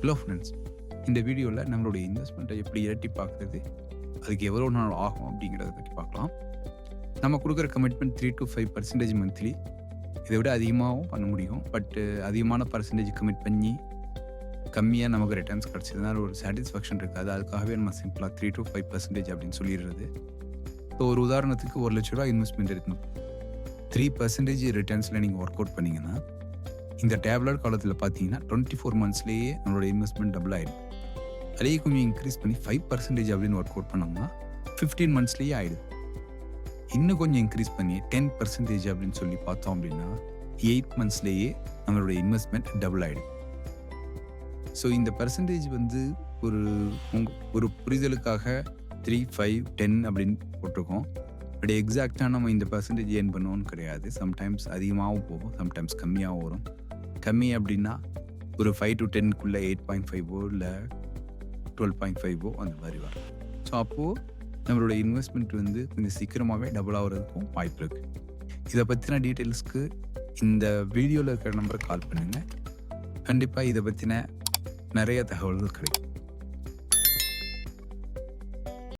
Hello friends, இந்த வீடியோவில் நம்மளுடைய இன்வெஸ்ட்மெண்ட்டை எப்படி இரட்டிப்பாக்குறது, அதுக்கு எவ்வளோ நாள் ஆகும் அப்படிங்கிறத பற்றி பார்க்கலாம். நம்ம கொடுக்குற கமிட்மெண்ட் 3 to 5% மந்த்லி. இதை விட அதிகமாகவும் பண்ண முடியும். பட் அதிகமான பர்சன்டேஜ் கமிட் பண்ணி கம்மியாக நமக்கு ரிட்டர்ன்ஸ் கிடச்சதுனால ஒரு சாட்டிஸ்ஃபேக்ஷன் இருக்காது. அதுக்காகவே நம்ம சிம்பிளாக 3 to 5% அப்படின்னு சொல்லிடுறது. ஸோ ஒரு உதாரணத்துக்கு ₹1,00,000 இன்வெஸ்ட்மெண்ட் இருக்கணும். 3% ரிட்டர்ன்ஸில் நீங்கள் ஒர்க் அவுட் பண்ணிங்கன்னா, இந்த டேப்லெட் காலத்தில் பார்த்தீங்கன்னா 24 மந்த்ஸ்லேயே நம்மளோட இன்வெஸ்ட்மெண்ட் டபுள் ஆகிடும். அதையே கொஞ்சம் இன்க்ரீஸ் பண்ணி 5% அப்படின்னு ஒர்க் அவுட் பண்ணோம்னா 15 மந்த்ஸ்லேயே ஆகிடும். இன்னும் கொஞ்சம் இன்க்ரீஸ் பண்ணி 10% அப்படின்னு சொல்லி பார்த்தோம் அப்படின்னா 8 மந்த்ஸ்லேயே நம்மளோட இன்வெஸ்ட்மெண்ட் டபுள் ஆகிடும். ஸோ இந்த பர்சன்டேஜ் வந்து ஒரு புரிதலுக்காக 3, 5, 10 அப்படின்னு போட்டிருக்கோம். பட் எக்ஸாக்டாக நம்ம இந்த பர்சன்டேஜ் ஏர்ன் பண்ணுவோம்னு கிடையாது. சம்டைம்ஸ் அதிகமாகவும் போகும், சம்டைம்ஸ் கம்மியாகவும் வரும். கம்மி அப்படின்னா ஒரு 5 to 10க்குள்ளே 8.5 இல்லை 12.5 அந்த மாதிரி வரும். ஸோ அப்போது நம்மளோட இன்வெஸ்ட்மெண்ட் வந்து கொஞ்சம் சீக்கிரமாகவே டபுள் ஆகிறதுக்கும் வாய்ப்பு இருக்குது. இதை பற்றின டீட்டெயில்ஸ்க்கு இந்த வீடியோவில் இருக்கிற நம்பருக்கு கால் பண்ணுங்கள். கண்டிப்பாக இதை பற்றின நிறைய தகவல்கள் கிடைக்கும்.